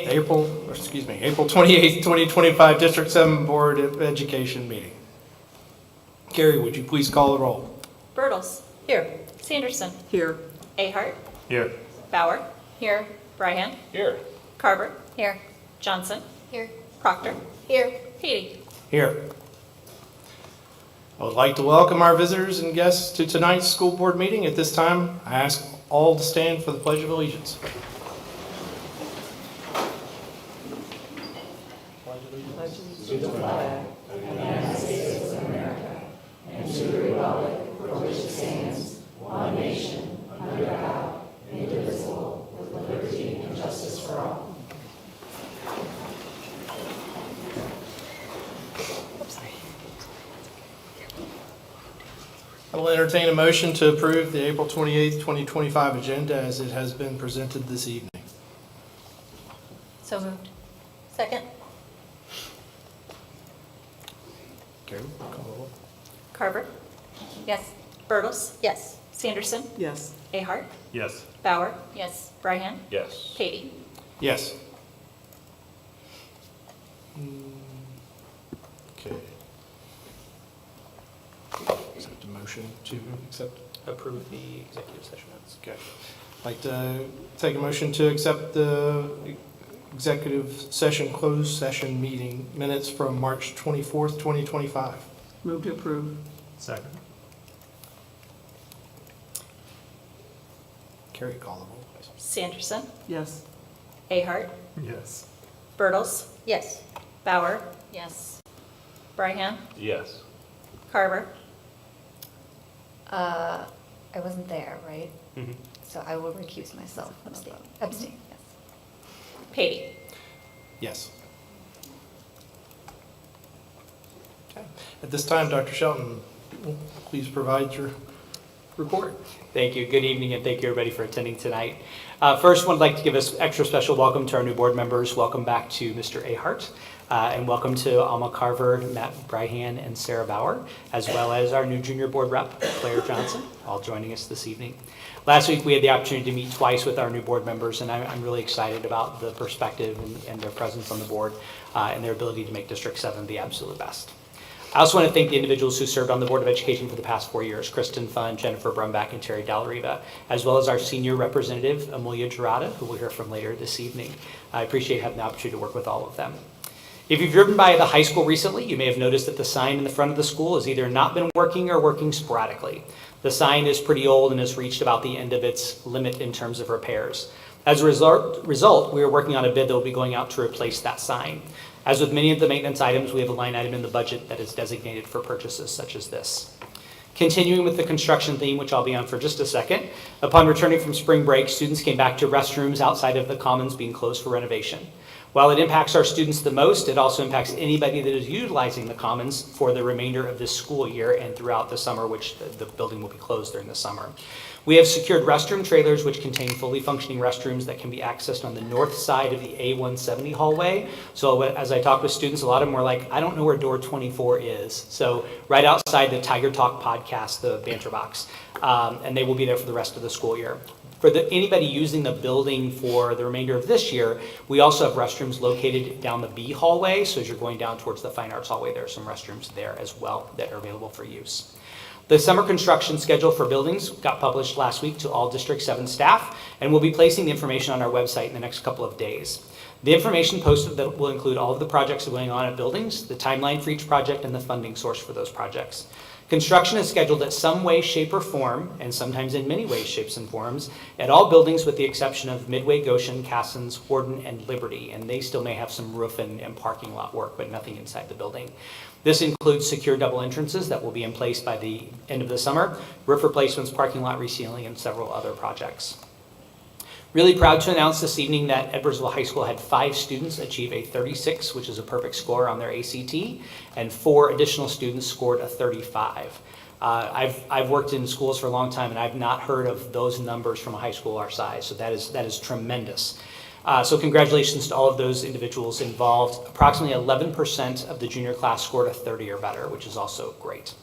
April 28th, 2025 District 7 Board of Education meeting. Carrie, would you please call the roll? Bertles. Here. Sanderson. Here. Ahart. Here. Bauer. Here. Bryhan. Here. Carver. Here. Johnson. Here. Proctor. Here. Petey. Here. I would like to welcome our visitors and guests to tonight's school board meeting. At this time, I ask all to stand for the Pledge of Allegiance. To the flag of the United States of America and to the republic for which it stands, one nation, under God, indivisible, with liberty and justice for all. I will entertain a motion to approve the April 28th, 2025 agenda as it has been presented this evening. So moved. Second. Carrie, call the roll. Carver. Yes. Bertles. Yes. Sanderson. Yes. Ahart. Yes. Bauer. Yes. Bryhan. Yes. Petey. Yes. Okay. Accept a motion to Approve the executive session minutes. Okay. I'd like to take a motion to accept the executive session closed session meeting minutes from March 24th, 2025. Move to approve. Second. Carrie, call the roll, please. Sanderson. Yes. Ahart. Yes. Bertles. Yes. Bauer. Yes. Bryhan. Yes. Carver. I wasn't there, right? Mm-hmm. So I will recuse myself. Abstain. Abstain, yes. Petey. Yes. Okay. At this time, Dr. Shelton, please provide your report. Thank you. Good evening, and thank you everybody for attending tonight. First, I'd like to give us extra special welcome to our new board members. Welcome back to Mr. Ahart, and welcome to Alma Carver, Matt Bryhan, and Sarah Bauer, as well as our new junior board rep, Claire Johnson, all joining us this evening. Last week, we had the opportunity to meet twice with our new board members, and I'm really excited about the perspective and their presence on the board and their ability to make District 7 the absolute best. I also want to thank the individuals who served on the Board of Education for the past 4 years, Kristen Funn, Jennifer Brumback, and Terry Dalariva, as well as our senior representative, Amelia Gerada, who we'll hear from later this evening. I appreciate having the opportunity to work with all of them. If you've driven by the high school recently, you may have noticed that the sign in the front of the school has either not been working or working sporadically. The sign is pretty old and has reached about the end of its limit in terms of repairs. As a result, we are working on a bid that will be going out to replace that sign. As with many of the maintenance items, we have a line item in the budget that is designated for purchases such as this. Continuing with the construction theme, which I'll be on for just a second, upon returning from spring break, students came back to restrooms outside of the commons being closed for renovation. While it impacts our students the most, it also impacts anybody that is utilizing the commons for the remainder of this school year and throughout the summer, which the building will be closed during the summer. We have secured restroom trailers which contain fully functioning restrooms that can be accessed on the north side of the A170 hallway. So as I talk with students, a lot of them were like, I don't know where door 24 is. So right outside the Tiger Talk podcast, the banter box, and they will be there for the rest of the school year. For anybody using the building for the remainder of this year, we also have restrooms located down the B hallway. So as you're going down towards the Fine Arts hallway, there are some restrooms there as well that are available for use. The summer construction schedule for buildings got published last week to all District 7 staff, and we'll be placing the information on our website in the next couple of days. The information posted that will include all of the projects that are going on at buildings, the timeline for each project, and the funding source for those projects. Construction is scheduled at some way, shape, or form, and sometimes in many ways, shapes, and forms, at all buildings with the exception of Midway, Goshen, Cassens, Horton, and Liberty, and they still may have some roof and parking lot work, but nothing inside the building. This includes secure double entrances that will be in place by the end of the summer, roof replacements, parking lot resealing, and several other projects. Really proud to announce this evening that Edwardsville High School had 5 students achieve a 36, which is a perfect score on their ACT, and 4 additional students scored a 35. I've worked in schools for a long time, and I've not heard of those numbers from a high school our size, so that is tremendous. So congratulations to all of those individuals involved. Approximately 11% of the junior class scored a 30 or better, which is also great.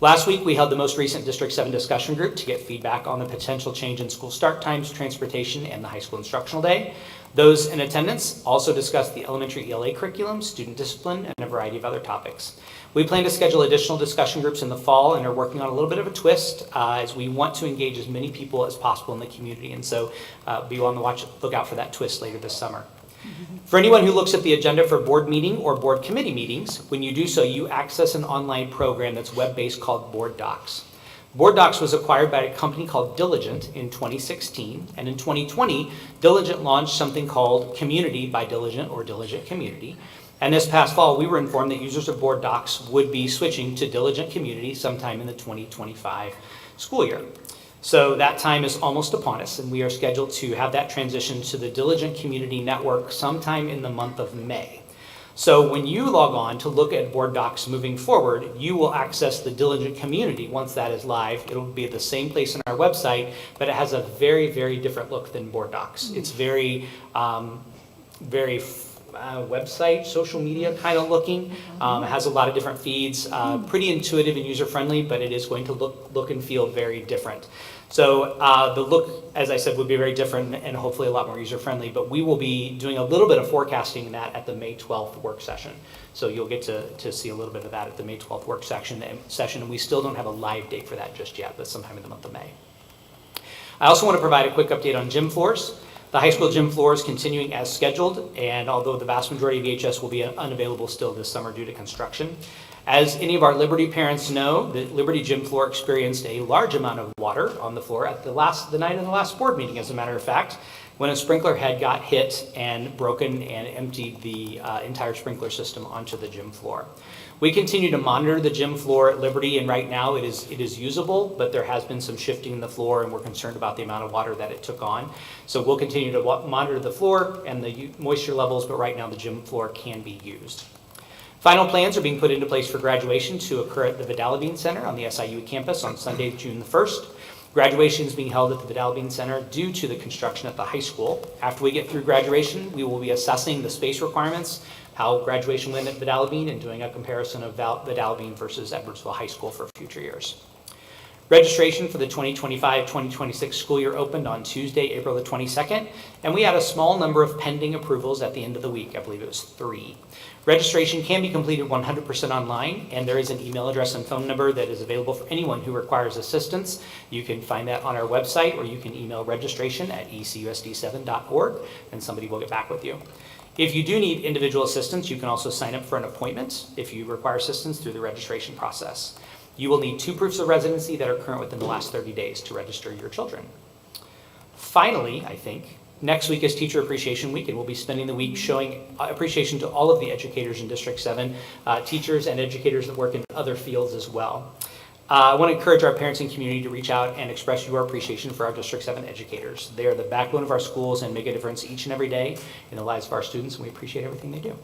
Last week, we held the most recent District 7 discussion group to get feedback on the potential change in school start times, transportation, and the high school instructional day. Those in attendance also discussed the elementary ELA curriculum, student discipline, and a variety of other topics. We plan to schedule additional discussion groups in the fall and are working on a little bit of a twist as we want to engage as many people as possible in the community. And so be on the look out for that twist later this summer. For anyone who looks at the agenda for board meeting or board committee meetings, when you do so, you access an online program that's web-based called Board Docs. Board Docs was acquired by a company called Diligent in 2016, and in 2020, Diligent launched something called Community by Diligent or Diligent Community. And this past fall, we were informed that users of Board Docs would be switching to Diligent Community sometime in the 2025 school year. So that time is almost upon us, and we are scheduled to have that transition to the Diligent Community Network sometime in the month of May. So when you log on to look at Board Docs moving forward, you will access the Diligent Community once that is live. It'll be at the same place on our website, but it has a very, very different look than Board Docs. It's very, website, social media kind of looking. It has a lot of different feeds, pretty intuitive and user-friendly, but it is going to look and feel very different. So the look, as I said, would be very different and hopefully a lot more user-friendly, but we will be doing a little bit of forecasting in that at the May 12th work session. So you'll get to see a little bit of that at the May 12th work session, and we still don't have a live date for that just yet, but sometime in the month of May. I also want to provide a quick update on gym floors. The high school gym floor is continuing as scheduled, and although the vast majority of VHS will be unavailable still this summer due to construction. As any of our Liberty parents know, the Liberty gym floor experienced a large amount of water on the floor at the night of the last board meeting, as a matter of fact, when a sprinkler head got hit and broken and emptied the entire sprinkler system onto the gym floor. We continue to monitor the gym floor at Liberty, and right now it is usable, but there has been some shifting in the floor, and we're concerned about the amount of water that it took on. So we'll continue to monitor the floor and the moisture levels, but right now the gym floor can be used. Final plans are being put into place for graduation to occur at the Vidal Center on the SIU campus on Sunday, June the 1st. Graduation is being held at the Vidal Center due to the construction at the high school. After we get through graduation, we will be assessing the space requirements, how graduation went at Vidal and doing a comparison of Vidal versus Edwardsville High School for future years. Registration for the 2025-2026 school year opened on Tuesday, April the 22nd, and we had a small number of pending approvals at the end of the week. I believe it was 3. Registration can be completed 100% online, and there is an email address and phone number that is available for anyone who requires assistance. You can find that on our website, or you can email registration@ecusd7.org, and somebody will get back with you. If you do need individual assistance, you can also sign up for an appointment if you require assistance through the registration process. You will need 2 proofs of residency that are current within the last 30 days to register your children. Finally, I think, next week is Teacher Appreciation Week, and we'll be spending the week showing appreciation to all of the educators in District 7, teachers and educators that work in other fields as well. I want to encourage our parents and community to reach out and express your appreciation for our District 7 educators. They are the backbone of our schools and make a difference each and every day in the lives of our students, and we appreciate everything they do.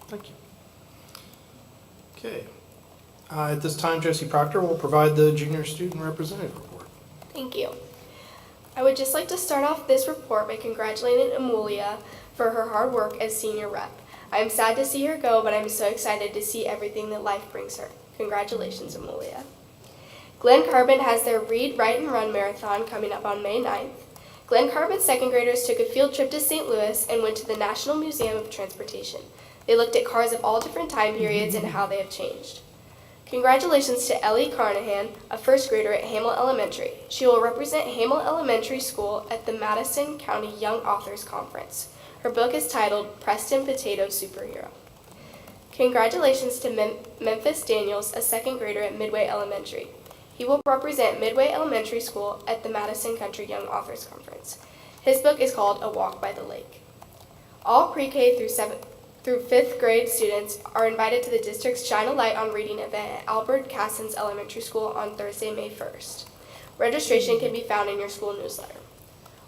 Thank you. Okay. At this time, Josie Proctor will provide the junior student representative report. Thank you. I would just like to start off this report by congratulating Amelia for her hard work as senior rep. I am sad to see her go, but I'm so excited to see everything that life brings her. Congratulations, Amelia. Glen Carbon has their Read, Write, and Run marathon coming up on May 9th. Glen Carbon's second graders took a field trip to St. Louis and went to the National Museum of Transportation. They looked at cars of all different time periods and how they have changed. Congratulations to Ellie Carnahan, a first grader at Hamel Elementary. She will represent Hamel Elementary School at the Madison County Young Authors Conference. Her book is titled Preston Potato Superhero. Congratulations to Memphis Daniels, a second grader at Midway Elementary. He will represent Midway Elementary School at the Madison Country Young Authors Conference. His book is called A Walk by the Lake. All pre-K through 5th grade students are invited to the district's Shine a Light on Reading event at Albert Cassens Elementary School on Thursday, May 1st. Registration can be found in your school newsletter.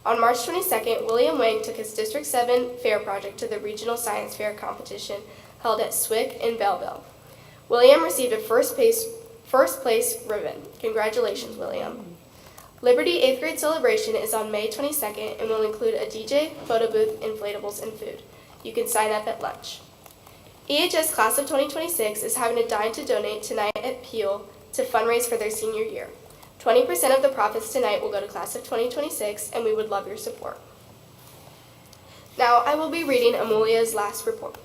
On March 22nd, William Wang took his District 7 fair project to the Regional Science Fair competition held at Swick in Belleville. William received a first place ribbon. Congratulations, William. Liberty 8th grade celebration is on May 22nd and will include a DJ, photo booth, inflatables, and food. You can sign up at lunch. EHS Class of 2026 is having a Dine to Donate tonight at Peel to fundraise for their senior year. 20% of the profits tonight will go to Class of 2026, and we would love your support. Now I will be reading Amelia's last report.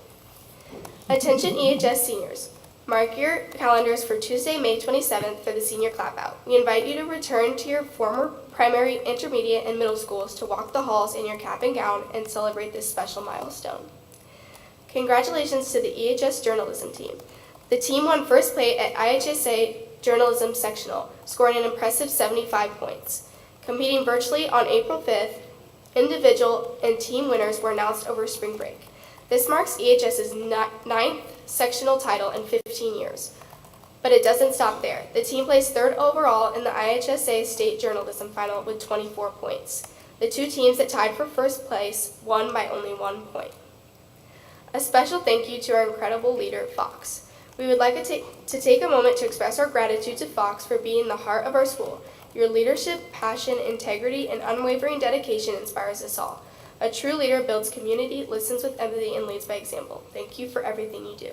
Attention EHS seniors. Mark your calendars for Tuesday, May 27th for the senior clap out. We invite you to return to your former primary, intermediate, and middle schools to walk the halls in your cap and gown and celebrate this special milestone. Congratulations to the EHS journalism team. The team won first place at IHSA Journalism Sectional, scoring an impressive 75 points. Competing virtually on April 5th, individual and team winners were announced over spring break. This marks EHS's 9th sectional title in 15 years. But it doesn't stop there. The team placed 3rd overall in the IHSA State Journalism Final with 24 points. The 2 teams that tied for first place won by only 1 point. A special thank you to our incredible leader, Fox. We would like to take a moment to express our gratitude to Fox for being the heart of our school. Your leadership, passion, integrity, and unwavering dedication inspires us all. A true leader builds community, listens with empathy, and leads by example. Thank you for everything you do.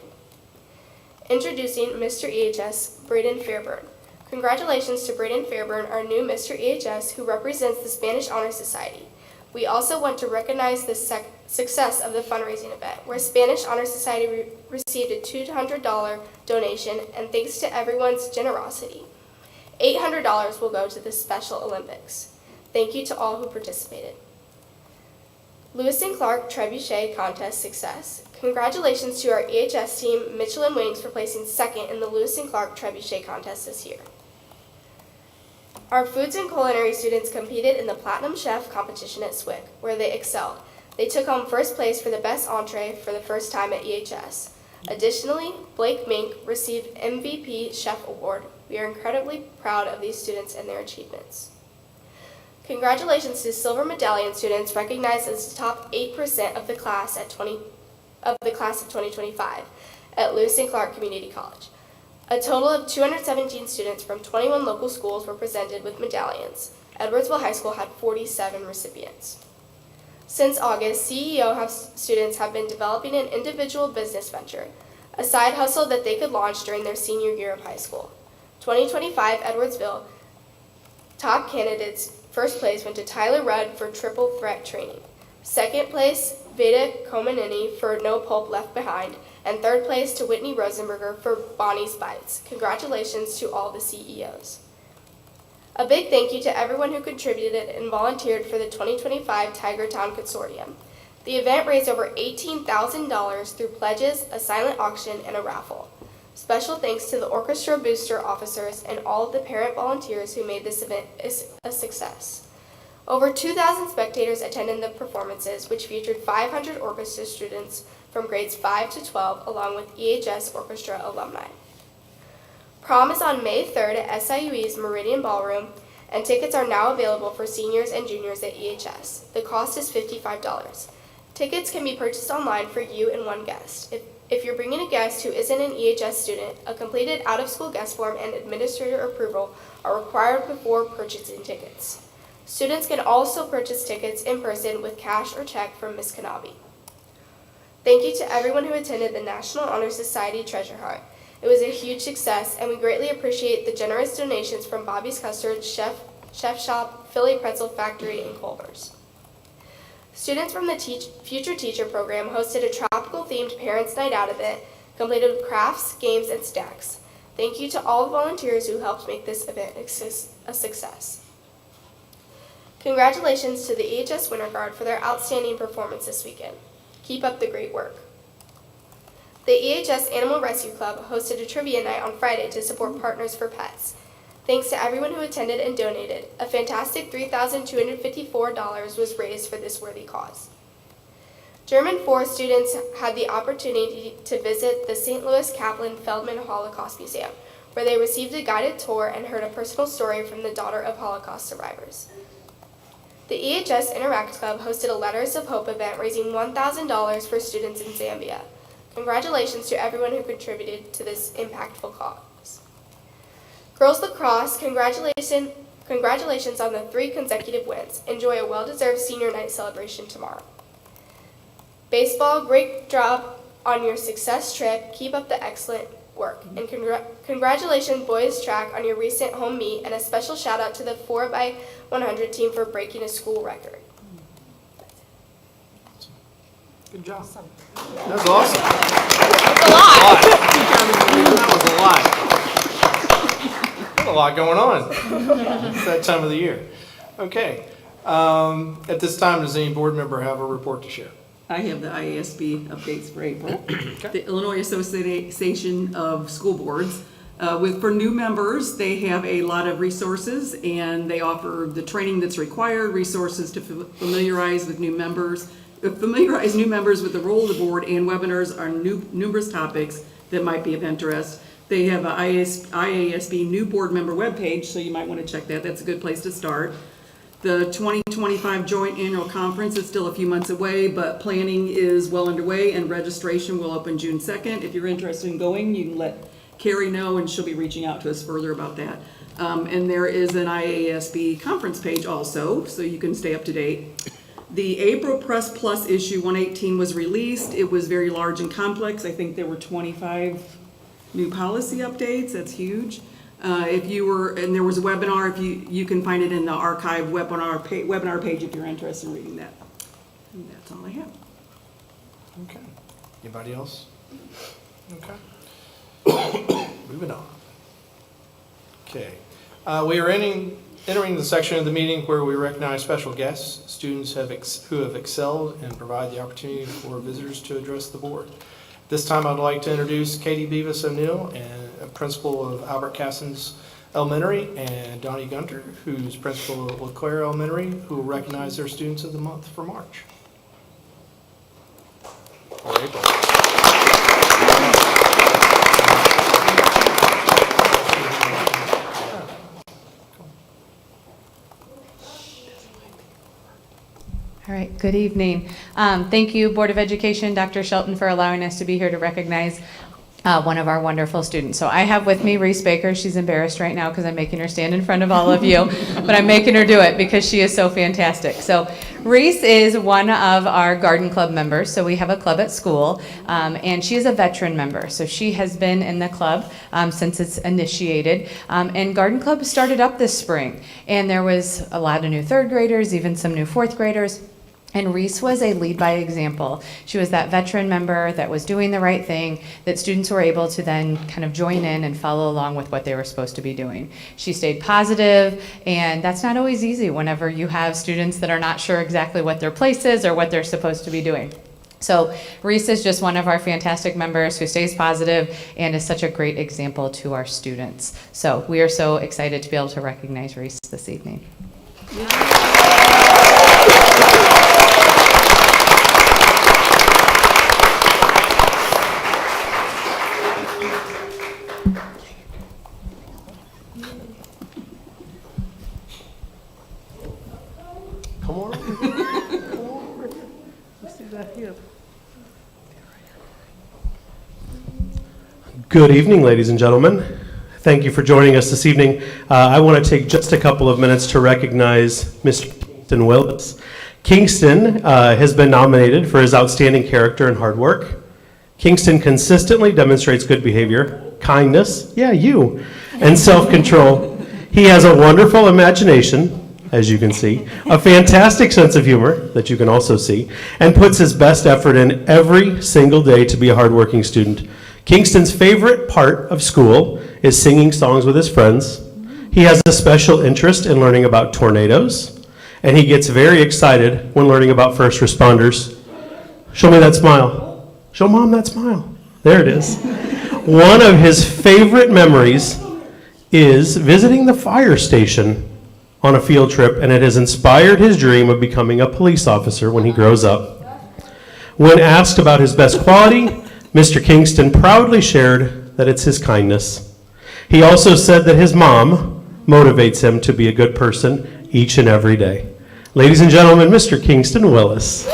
Introducing Mr. EHS, Braden Fairburn. Congratulations to Braden Fairburn, our new Mr. EHS, who represents the Spanish Honor Society. We also want to recognize the success of the fundraising event, where Spanish Honor Society received a $200 donation, and thanks to everyone's generosity, $800 will go to the Special Olympics. Thank you to all who participated. Lewis and Clark Trebuchet Contest Success. Congratulations to our EHS team, Mitchell and Wings, for placing 2nd in the Lewis and Clark Trebuchet Contest this year. Our foods and culinary students competed in the Platinum Chef competition at SWIC, where they excelled. They took home first place for the best entree for the first time at EHS. Additionally, Blake Mink received MVP Chef Award. We are incredibly proud of these students and their achievements. Congratulations to Silver Medallion students recognized as the top 8% of the class of 2025 at Lewis and Clark Community College. A total of 217 students from 21 local schools were presented with medallions. Edwardsville High School had 47 recipients. Since August, CEO students have been developing an individual business venture, a side hustle that they could launch during their senior year of high school. 2025 Edwardsville top candidates. First place went to Tyler Rudd for triple threat training. Second place, Veda Komanini for No Pulp Left Behind. And third place to Whitney Rosenberger for Bonnie's Bites. Congratulations to all the CEOs. A big thank you to everyone who contributed and volunteered for the 2025 Tiger Town Consortium. The event raised over $18,000 through pledges, a silent auction, and a raffle. Special thanks to the orchestra booster officers and all of the parent volunteers who made this event a success. Over 2,000 spectators attended the performances, which featured 500 orchestra students from grades 5 to 12, along with EHS orchestra alumni. Prom is on May 3rd at SIUE's Meridian Ballroom, and tickets are now available for seniors and juniors at EHS. The cost is $55. Tickets can be purchased online for you and one guest. If you're bringing a guest who isn't an EHS student, a completed out-of-school guest form and administrator approval are required before purchasing tickets. Students can also purchase tickets in person with cash or check from Ms. Kanabi. Thank you to everyone who attended the National Honor Society Treasure Hunt. It was a huge success, and we greatly appreciate the generous donations from Bobby's Custard, Chef Shop, Philly Pretzel Factory, and Culver's. Students from the Future Teacher program hosted a tropical-themed Parents' Night Out event, completed with crafts, games, and snacks. Thank you to all the volunteers who helped make this event a success. Congratulations to the EHS Winter Guard for their outstanding performance this weekend. Keep up the great work. The EHS Animal Rescue Club hosted a trivia night on Friday to support Partners for Pets. Thanks to everyone who attended and donated, a fantastic $3,254 was raised for this worthy cause. German 4 students had the opportunity to visit the St. Louis Kaplan Feldman Holocaust Museum, where they received a guided tour and heard a personal story from the daughter of Holocaust survivors. The EHS Interact Club hosted a Letters of Hope event raising $1,000 for students in Zambia. Congratulations to everyone who contributed to this impactful cause. Girls Lacrosse, congratulations on the 3 consecutive wins. Enjoy a well-deserved senior night celebration tomorrow. Baseball, great job on your success trip. Keep up the excellent work. And congratulations, boys track, on your recent home meet, and a special shout out to the 4x100 team for breaking a school record. Good job. That was awesome. That's a lot. That was a lot. Got a lot going on. It's that time of the year. Okay. At this time, does any board member have a report to share? I have the IASB updates for April. The Illinois Association of School Boards. For new members, they have a lot of resources, and they offer the training that's required, resources to familiarize new members with the role of the board, and webinars on numerous topics that might be of interest. They have a IASB new board member webpage, so you might want to check that. That's a good place to start. The 2025 Joint Annual Conference is still a few months away, but planning is well underway, and registration will open June 2nd. If you're interested in going, you can let Carrie know, and she'll be reaching out to us further about that. And there is an IASB conference page also, so you can stay up to date. The April Press Plus issue 118 was released. It was very large and complex. I think there were 25 new policy updates. That's huge. And there was a webinar. If you can find it in the archive webinar page if you're interested in reading that. And that's all I have. Okay. Anybody else? Okay. Moving on. Okay. We are entering the section of the meeting where we recognize special guests, students who have excelled and provide the opportunity for visitors to address the board. This time I'd like to introduce Katie Beavis O'Neill, and principal of Albert Cassens Elementary, and Donnie Gunter, who's principal of LeClaire Elementary, who will recognize their students of the month for March. Or April. All right, good evening. Thank you, Board of Education, Dr. Shelton, for allowing us to be here to recognize one of our wonderful students. So I have with me Reese Baker. She's embarrassed right now because I'm making her stand in front of all of you, but I'm making her do it because she is so fantastic. So Reese is one of our garden club members. So we have a club at school, and she is a veteran member. So she has been in the club since it's initiated. And garden club started up this spring, and there was a lot of new third graders, even some new fourth graders. And Reese was a lead by example. She was that veteran member that was doing the right thing, that students were able to then kind of join in and follow along with what they were supposed to be doing. She stayed positive, and that's not always easy whenever you have students that are not sure exactly what their place is or what they're supposed to be doing. So Reese is just one of our fantastic members who stays positive and is such a great example to our students. So we are so excited to be able to recognize Reese this evening. Come on. Good evening, ladies and gentlemen. Thank you for joining us this evening. I want to take just a couple of minutes to recognize Mr. Kingston Willis. Kingston has been nominated for his outstanding character and hard work. Kingston consistently demonstrates good behavior, kindness, and self-control. He has a wonderful imagination, as you can see, a fantastic sense of humor that you can also see, and puts his best effort in every single day to be a hardworking student. Kingston's favorite part of school is singing songs with his friends. He has a special interest in learning about tornadoes, and he gets very excited when learning about first responders. Show me that smile. Show Mom that smile. There it is. One of his favorite memories is visiting the fire station on a field trip, and it has inspired his dream of becoming a police officer when he grows up. When asked about his best quality, Mr. Kingston proudly shared that it's his kindness. He also said that his mom motivates him to be a good person each and every day. Ladies and gentlemen, Mr. Kingston Willis.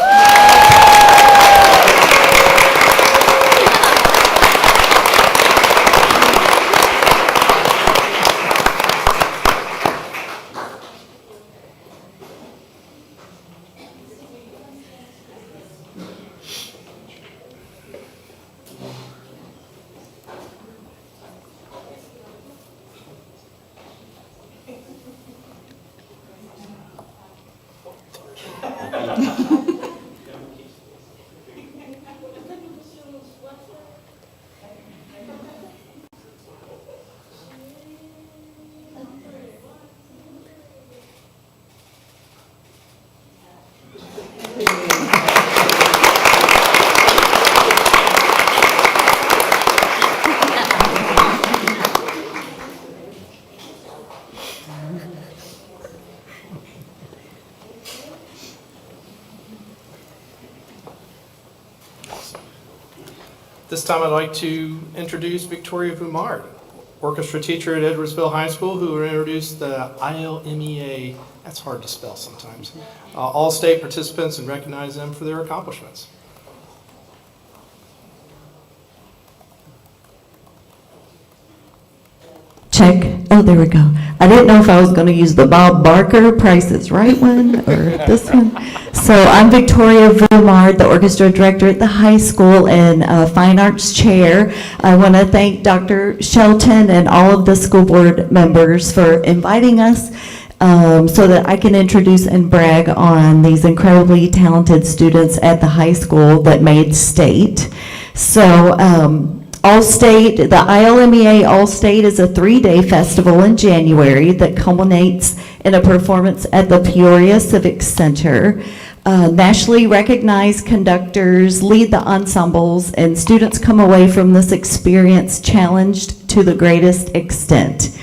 This time I'd like to introduce Victoria Vumard, orchestra teacher at Edwardsville High School, who will introduce the ILMEA, that's hard to spell sometimes, all state participants and recognize them for their accomplishments. Check. Oh, there we go. I didn't know if I was going to use the Bob Barker Price is Right one or this one. So I'm Victoria Vumard, the orchestra director at the high school and fine arts chair. I want to thank Dr. Shelton and all of the school board members for inviting us so that I can introduce and brag on these incredibly talented students at the high school that made state. So All-State, the ILMEA All-State is a 3-day festival in January that culminates in a performance at the Peoria Civic Center. Nationally recognized conductors lead the ensembles, and students come away from this experience challenged to the greatest extent.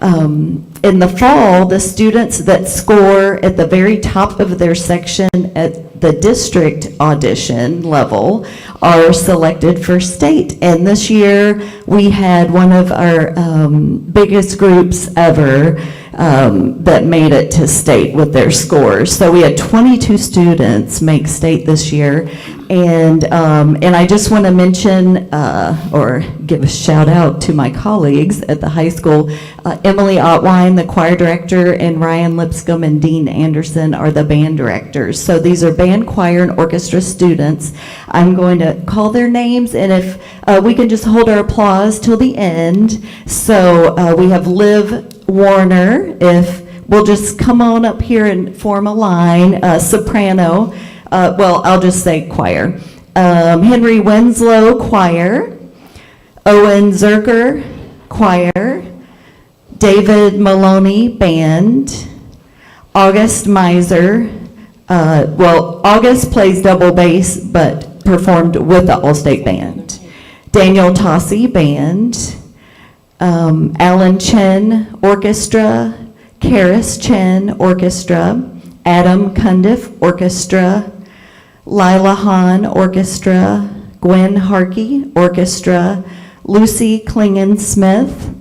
In the fall, the students that score at the very top of their section at the district audition level are selected for state. And this year, we had one of our biggest groups ever that made it to state with their scores. So we had 22 students make state this year. And I just want to mention or give a shout out to my colleagues at the high school. Emily Otwine, the choir director, and Ryan Lipscomb and Dean Anderson are the band directors. So these are band, choir, and orchestra students. I'm going to call their names, and if we can just hold our applause till the end. So we have Liv Warner, if we'll just come on up here and form a line, soprano. Well, I'll just say choir. Henry Winslow, choir. Owen Zerker, choir. David Maloney, band. August Miser. August plays double bass, but performed with the All-State Band. Daniel Tossi, band. Alan Chen, orchestra. Karis Chen, orchestra. Adam Cundiff, orchestra. Lila Hahn, orchestra. Gwen Harkey, orchestra. Lucy Klingen-Smith.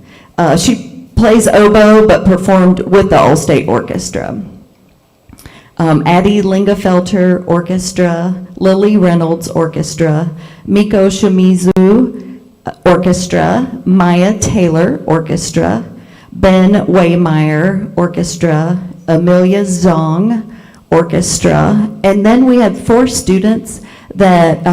She plays oboe, but performed with the All-State Orchestra. Addie Lingafelter, orchestra. Lily Reynolds, orchestra. Miko Shimizu, orchestra. Maya Taylor, orchestra. Ben Waymeyer, orchestra. Amelia Zong, orchestra. And then we had 4 students that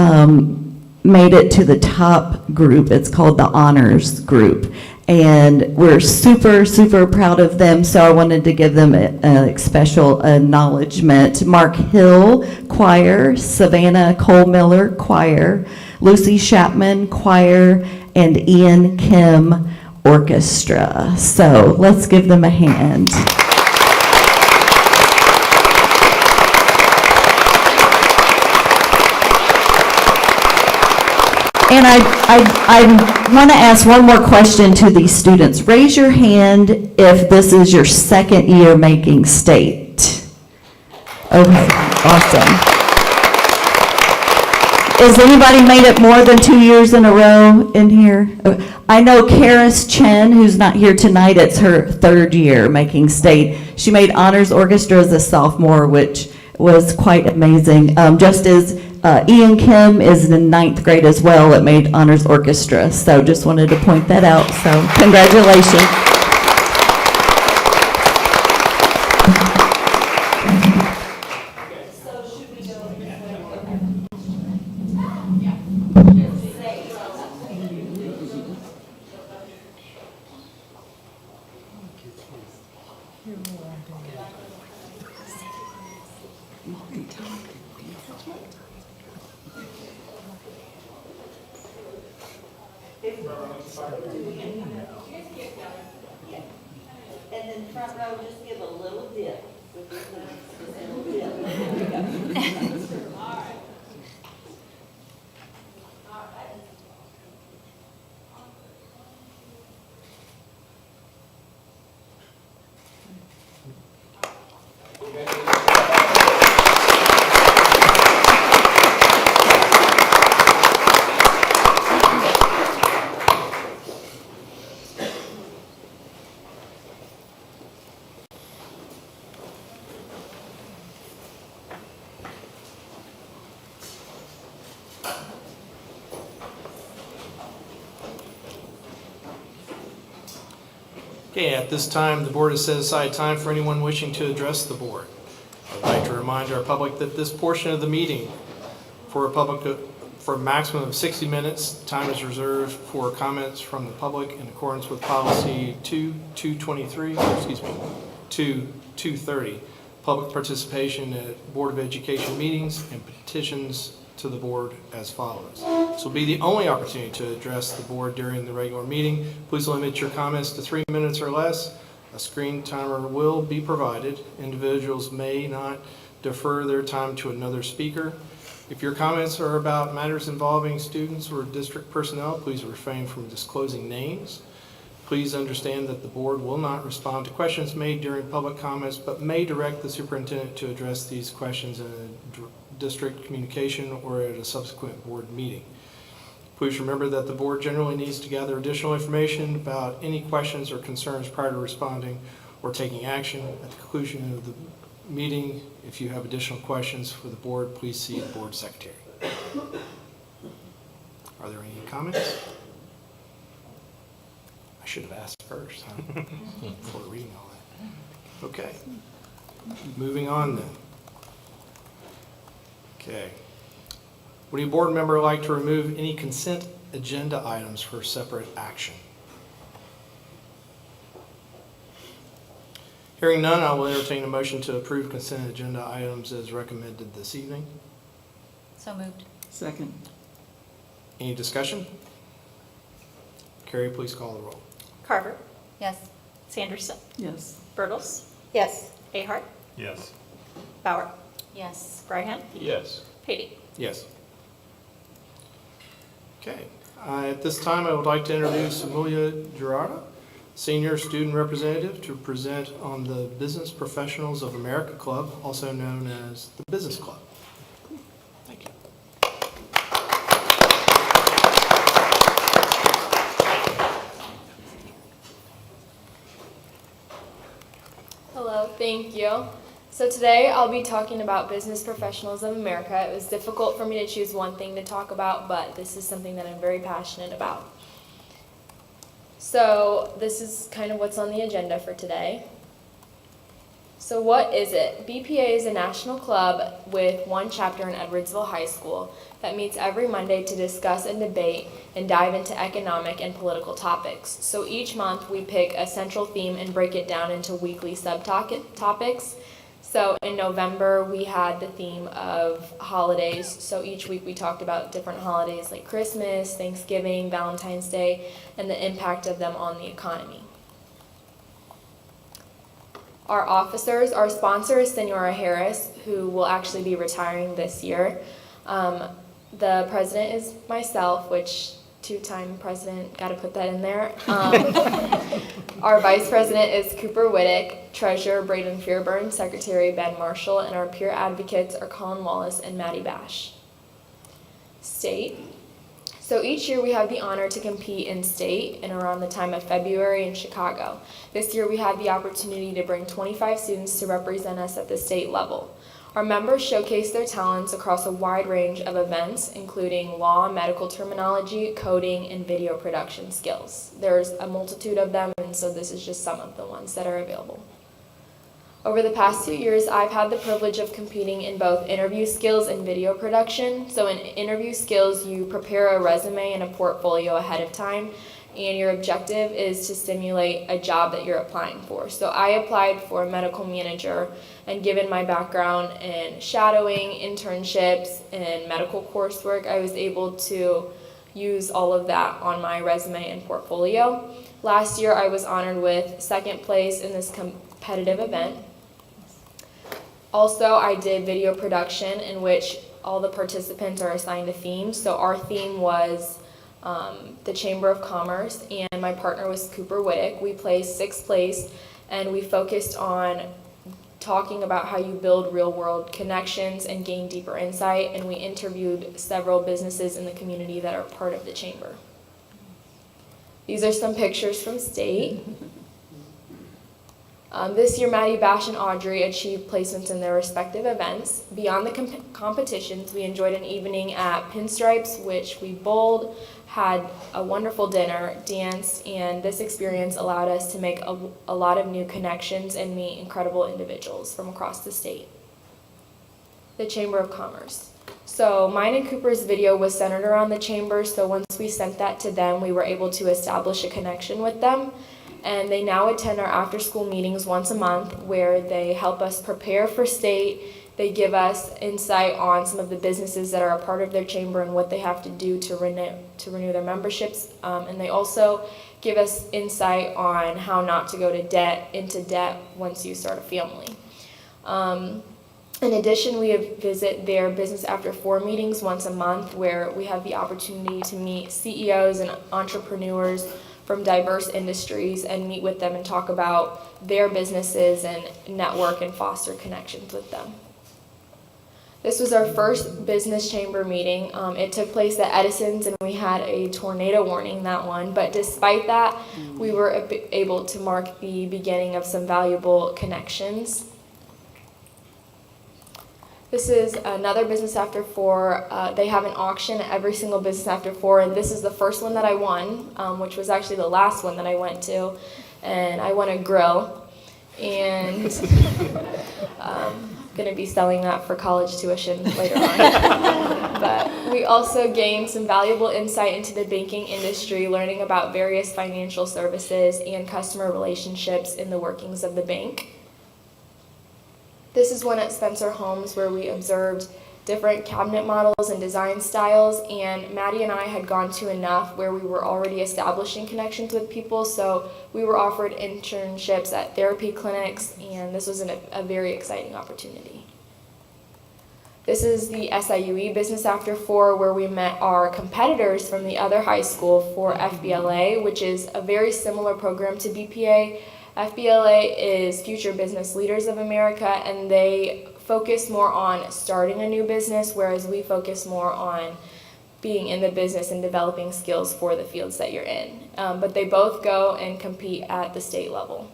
made it to the top group. It's called the honors group. And we're super, super proud of them, so I wanted to give them a special acknowledgement. Mark Hill, choir. Savannah Cole-Miller, choir. Lucy Chapman, choir. And Ian Kim, orchestra. So let's give them a hand. And I want to ask one more question to these students. Raise your hand if this is your second year making state. Okay, awesome. Has anybody made it more than 2 years in a row in here? I know Karis Chen, who's not here tonight, it's her 3rd year making state. She made honors orchestra as a sophomore, which was quite amazing. Just as Ian Kim is in 9th grade as well. It made honors orchestra. So just wanted to point that out. So congratulations. And then front row, just give a little dip. Okay, at this time, the board has set aside time for anyone wishing to address the board. I'd like to remind our public that this portion of the meeting for a maximum of 60 minutes, time is reserved for comments from the public in accordance with policy 230, public participation at Board of Education meetings and petitions to the board as follows. This will be the only opportunity to address the board during the regular meeting. Please limit your comments to 3 minutes or less. A screen timer will be provided. Individuals may not defer their time to another speaker. If your comments are about matters involving students or district personnel, please refrain from disclosing names. Please understand that the board will not respond to questions made during public comments, but may direct the superintendent to address these questions in a district communication or at a subsequent board meeting. Please remember that the board generally needs to gather additional information about any questions or concerns prior to responding or taking action. At the conclusion of the meeting, if you have additional questions for the board, please see the board secretary. Are there any comments? I should have asked first, huh? Before reading all that. Okay. Moving on then. Okay. Would a board member like to remove any consent agenda items for separate action? Hearing none, I will entertain a motion to approve consent agenda items as recommended this evening. So moved. Second. Any discussion? Carrie, please call the roll. Carver, Yes. Sanderson, Yes. Bertles, Yes. Ahart, Yes. Bauer, Yes. Bryhan, Yes. Patey. Yes. Okay. At this time, I would like to introduce Amelia Gerarda, Senior Student Representative, to present on the Business Professionals of America Club, also known as the Business Club. Thank you. Hello, thank you. So today I'll be talking about Business Professionals of America. It was difficult for me to choose one thing to talk about, but this is something that I'm very passionate about. So this is kind of what's on the agenda for today. So what is it? BPA is a national club with one chapter in Edwardsville High School that meets every Monday to discuss and debate and dive into economic and political topics. So each month we pick a central theme and break it down into weekly subtopics. So in November we had the theme of holidays. So each week we talked about different holidays like Christmas, Thanksgiving, Valentine's Day, and the impact of them on the economy. Our officers, our sponsor is Senora Harris, who will actually be retiring this year. The president is myself, which two-time president, got to put that in there. Our vice president is Cooper Whittick, treasurer Braden Fearburn, secretary Ben Marshall, and our peer advocates are Colin Wallace and Maddie Bash. State. So each year we have the honor to compete in state and around the time of February in Chicago. This year we had the opportunity to bring 25 students to represent us at the state level. Our members showcase their talents across a wide range of events, including law, medical terminology, coding, and video production skills. There's a multitude of them, and so this is just some of the ones that are available. Over the past 2 years, I've had the privilege of competing in both interview skills and video production. So in interview skills, you prepare a resume and a portfolio ahead of time, and your objective is to simulate a job that you're applying for. So I applied for a medical manager, and given my background in shadowing, internships, and medical coursework, I was able to use all of that on my resume and portfolio. Last year, I was honored with second place in this competitive event. Also, I did video production in which all the participants are assigned a theme. So our theme was the Chamber of Commerce, and my partner was Cooper Whittick. We placed 6th place, and we focused on talking about how you build real-world connections and gain deeper insight, and we interviewed several businesses in the community that are part of the chamber. These are some pictures from state. This year, Maddie, Bash, and Audrey achieved placements in their respective events. Beyond the competitions, we enjoyed an evening at Pinstripes, which we bowled, had a wonderful dinner, danced, and this experience allowed us to make a lot of new connections and meet incredible individuals from across the state. The Chamber of Commerce. So mine and Cooper's video was centered around the chamber, so once we sent that to them, we were able to establish a connection with them. And they now attend our after-school meetings once a month where they help us prepare for state. They give us insight on some of the businesses that are a part of their chamber and what they have to do to renew their memberships. And they also give us insight on how not to go into debt once you start a family. In addition, we visit their Business After 4 meetings once a month where we have the opportunity to meet CEOs and entrepreneurs from diverse industries and meet with them and talk about their businesses and network and foster connections with them. This was our first business chamber meeting. It took place at Edison's and we had a tornado warning that one, but despite that, we were able to mark the beginning of some valuable connections. This is another Business After 4. They have an auction at every single Business After 4, and this is the first one that I won, which was actually the last one that I went to, and I won a grill, and I'm going to be selling that for college tuition later on. But we also gained some valuable insight into the banking industry, learning about various financial services and customer relationships in the workings of the bank. This is one at Spencer Homes where we observed different cabinet models and design styles, and Maddie and I had gone to enough where we were already establishing connections with people, so we were offered internships at therapy clinics, and this was a very exciting opportunity. This is the SIUE Business After 4 where we met our competitors from the other high school for FBLA, which is a very similar program to BPA. FBLA is Future Business Leaders of America, and they focus more on starting a new business, whereas we focus more on being in the business and developing skills for the fields that you're in. But they both go and compete at the state level.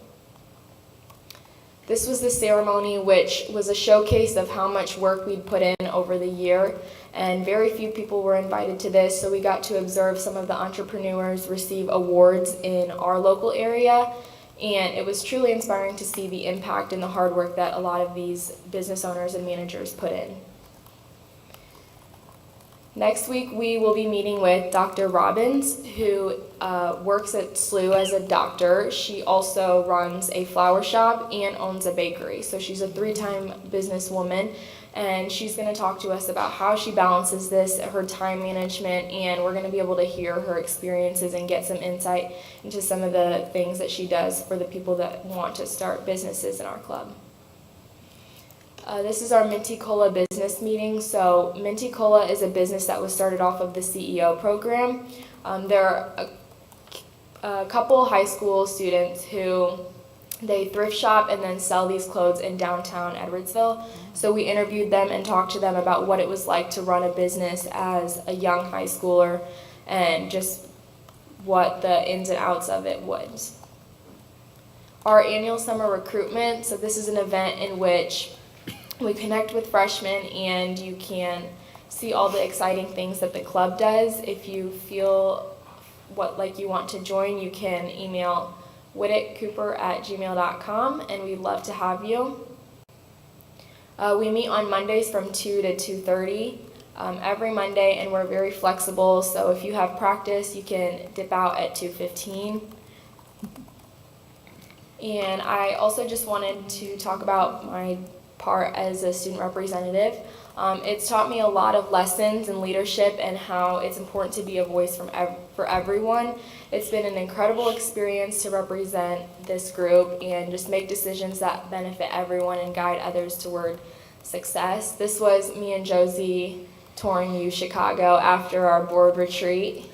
This was the ceremony, which was a showcase of how much work we'd put in over the year, and very few people were invited to this, so we got to observe some of the entrepreneurs receive awards in our local area. And it was truly inspiring to see the impact and the hard work that a lot of these business owners and managers put in. Next week, we will be meeting with Dr. Robbins, who works at SLU as a doctor. She also runs a flower shop and owns a bakery. So she's a 3-time businesswoman, and she's going to talk to us about how she balances this, her time management, and we're going to be able to hear her experiences and get some insight into some of the things that she does for the people that want to start businesses in our club. This is our Minty Cola business meeting. So Minty Cola is a business that was started off of the CEO program. There are a couple high school students who they thrift shop and then sell these clothes in downtown Edwardsville. So we interviewed them and talked to them about what it was like to run a business as a young high schooler and just what the ins and outs of it was. Our annual summer recruitment, so this is an event in which we connect with freshmen and you can see all the exciting things that the club does. If you feel like you want to join, you can email whittickcooper@gmail.com, and we'd love to have you. We meet on Mondays from 2 to 2:30 every Monday, and we're very flexible, so if you have practice, you can dip out at 2:15. And I also just wanted to talk about my part as a student representative. It's taught me a lot of lessons in leadership and how it's important to be a voice for everyone. It's been an incredible experience to represent this group and just make decisions that benefit everyone and guide others toward success. This was me and Josie touring U Chicago after our board retreat.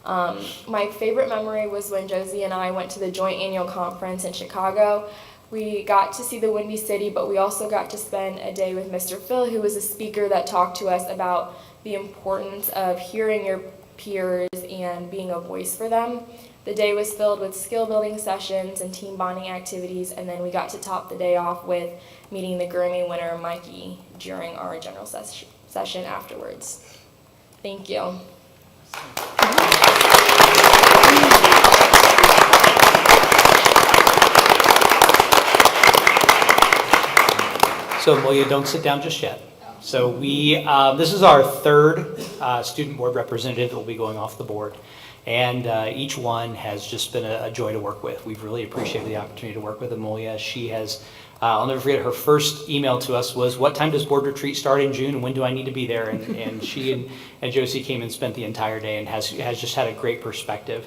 My favorite memory was when Josie and I went to the joint annual conference in Chicago. We got to see the Windy City, but we also got to spend a day with Mr. Phil, who was a speaker that talked to us about the importance of hearing your peers and being a voice for them. The day was filled with skill building sessions and team bonding activities, and then we got to top the day off with meeting the Grammy winner Mikey during our general session afterwards. Thank you. So Amelia, don't sit down just yet. So this is our third student board representative that will be going off the board. And each one has just been a joy to work with. We've really appreciated the opportunity to work with Amelia. She has, I'll never forget, her first email to us was, what time does board retreat start in June and when do I need to be there? And she and Josie came and spent the entire day and has just had a great perspective.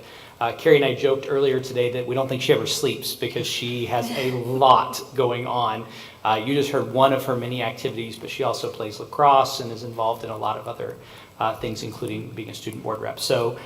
Carrie and I joked earlier today that we don't think she ever sleeps because she has a lot going on. You just heard one of her many activities, but she also plays lacrosse and is involved in a lot of other things, including being a student board rep. So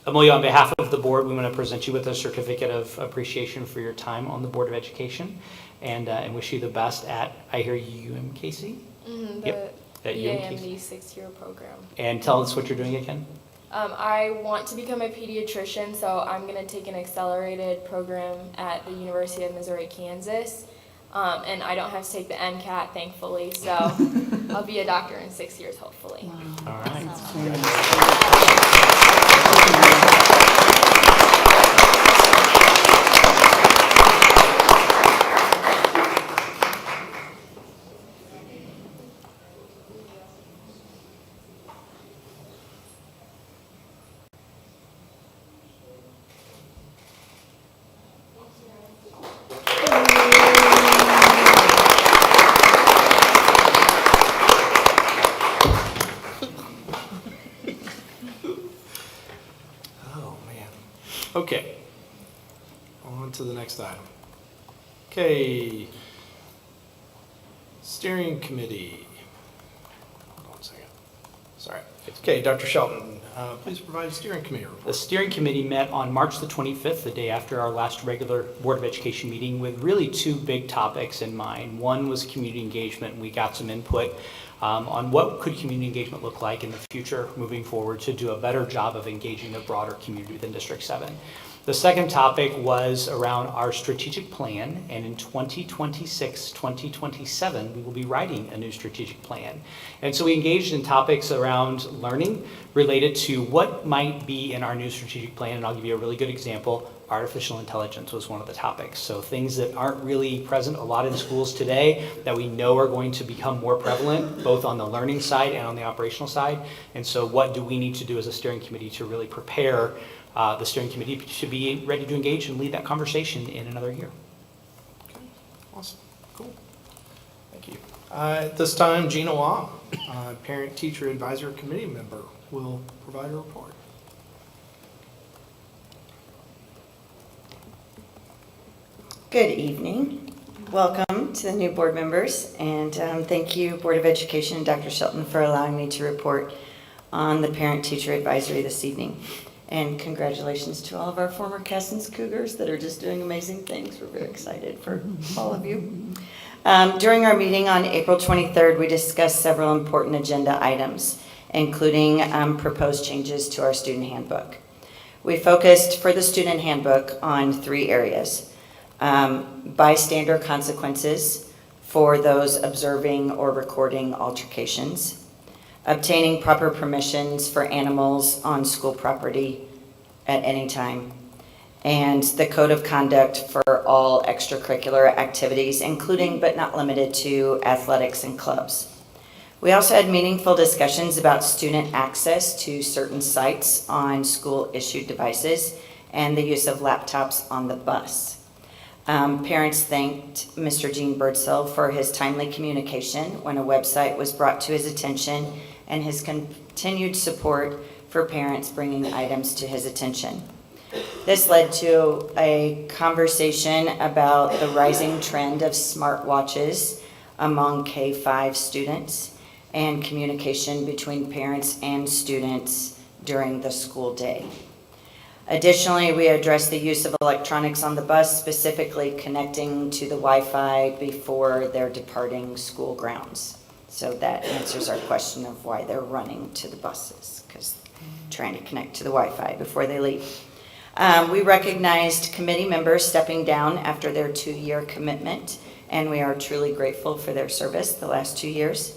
Amelia, on behalf of the board, we want to present you with a certificate of appreciation for your time on the Board of Education and wish you the best at, I hear, UMKC? The EAMD 6-year program. And tell us what you're doing again. I want to become a pediatrician, so I'm going to take an accelerated program at the University of Missouri, Kansas. And I don't have to take the MCAT, thankfully, so I'll be a doctor in 6 years, hopefully. All right. Okay, on to the next item. Okay, steering committee. Hold on a second. Sorry. Okay, Dr. Shelton, please provide a steering committee report. The steering committee met on March the 25th, the day after our last regular Board of Education meeting, with really two big topics in mind. One was community engagement, and we got some input on what could community engagement look like in the future moving forward to do a better job of engaging the broader community within District 7. The second topic was around our strategic plan, and in 2026, 2027, we will be writing a new strategic plan. And so we engaged in topics around learning related to what might be in our new strategic plan, and I'll give you a really good example. Artificial intelligence was one of the topics. So things that aren't really present a lot in schools today that we know are going to become more prevalent, both on the learning side and on the operational side. And so what do we need to do as a steering committee to really prepare the steering committee to be ready to engage and lead that conversation in another year? Okay, awesome, cool. Thank you. At this time, Gina Wah, Parent-Teacher Advisory Committee member, will provide a report. Good evening. Welcome to the new board members, and thank you, Board of Education and Dr. Shelton, for allowing me to report on the Parent-Teacher Advisory this evening. And congratulations to all of our former Cassins Cougars that are just doing amazing things. We're very excited for all of you. During our meeting on April 23rd, we discussed several important agenda items, including proposed changes to our student handbook. We focused for the student handbook on 3 areas. Bystander consequences for those observing or recording altercations, obtaining proper permissions for animals on school property at any time, and the code of conduct for all extracurricular activities, including but not limited to athletics and clubs. We also had meaningful discussions about student access to certain sites on school-issued devices and the use of laptops on the bus. Parents thanked Mr. Gene Birdsell for his timely communication when a website was brought to his attention and his continued support for parents bringing items to his attention. This led to a conversation about the rising trend of smartwatches among K-5 students and communication between parents and students during the school day. Additionally, we addressed the use of electronics on the bus, specifically connecting to the Wi-Fi before they're departing school grounds. So that answers our question of why they're running to the buses, because trying to connect to the Wi-Fi before they leave. We recognized committee members stepping down after their 2-year commitment, and we are truly grateful for their service the last 2 years.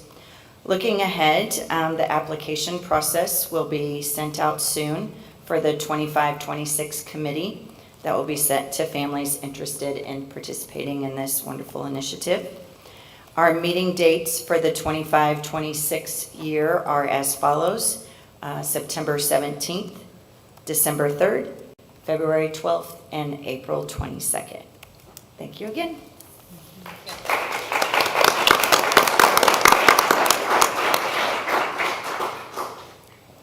Looking ahead, the application process will be sent out soon for the 25-26 committee that will be sent to families interested in participating in this wonderful initiative. Our meeting dates for the 25-26 year are as follows: September 17th, December 3rd, February 12th, and April 22nd. Thank you again.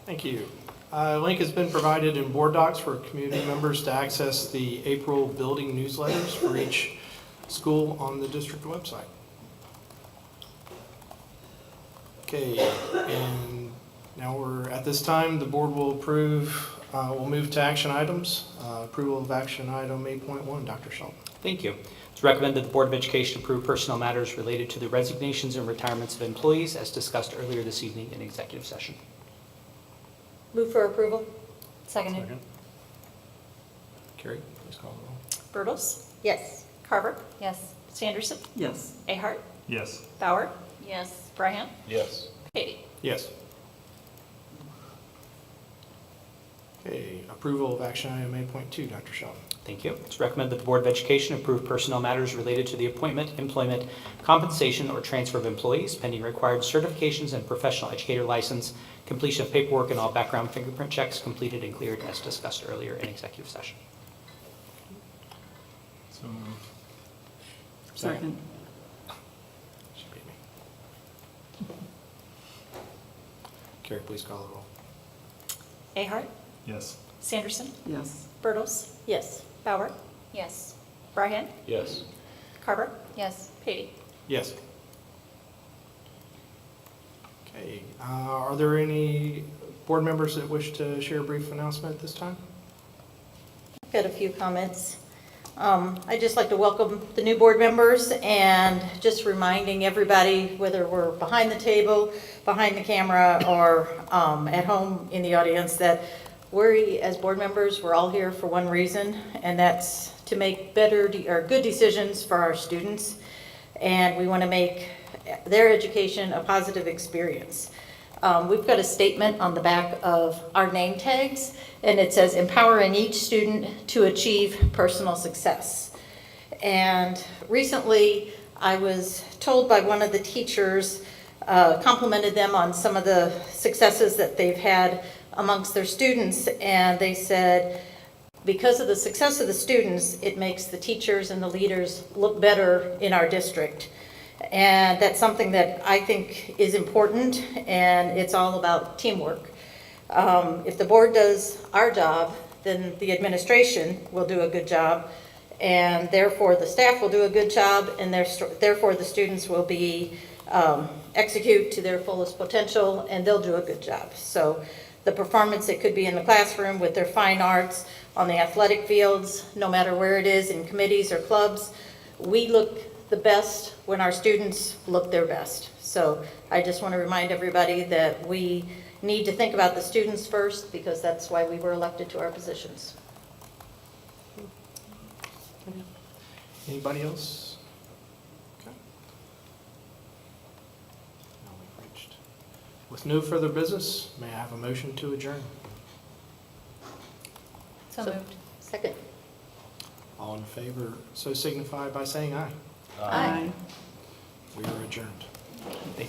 Thank you. A link has been provided in board docs for community members to access the April building newsletters for each school on the district website. Okay, and now at this time, the board will we'll move to action items. Approval of action item 8.1, Dr. Shelton. Thank you. It's recommended the Board of Education approve personnel matters related to the resignations and retirements of employees as discussed earlier this evening in executive session. Move for approval. Seconded. Carrie, please call the roll. Bertles. Yes. Carver. Yes. Sanderson. Yes. Ahart. Yes. Bauer. Yes. Bryant. Yes. Beatty. Yes. Okay, approval of action item 8.2, Dr. Shelton. Thank you. It's recommended that the Board of Education approve personnel matters related to the appointment, employment, compensation, or transfer of employees pending required certifications and professional educator license, completion of paperwork, and all background fingerprint checks completed and cleared as discussed earlier in executive session. So moved. Second. She beat me. Carrie, please call the roll. Ahart. Yes. Sanderson. Yes. Bertles. Yes. Bauer. Yes. Bryant. Yes. Carver. Yes. Beatty. Yes. Okay, are there any board members that wish to share a brief announcement at this time? I've got a few comments. I'd just like to welcome the new board members and just reminding everybody, whether we're behind the table, behind the camera, or at home in the audience, that we as board members, we're all here for one reason, and that's to make better or good decisions for our students. And we want to make their education a positive experience. We've got a statement on the back of our name tags, and it says, empowering each student to achieve personal success. And recently, I was told by one of the teachers, complimented them on some of the successes that they've had amongst their students, and they said, because of the success of the students, it makes the teachers and the leaders look better in our district. And that's something that I think is important, and it's all about teamwork. If the board does our job, then the administration will do a good job, and therefore the staff will do a good job, and therefore the students will be execute to their fullest potential, and they'll do a good job. So the performance, it could be in the classroom with their fine arts, on the athletic fields, no matter where it is, in committees or clubs, we look the best when our students look their best. So I just want to remind everybody that we need to think about the students first, because that's why we were elected to our positions. Anybody else? Okay. Now we've reached. With no further business, may I have a motion to adjourn? So moved. Second. All in favor, so signify by saying aye. Aye. We are adjourned. Thank you.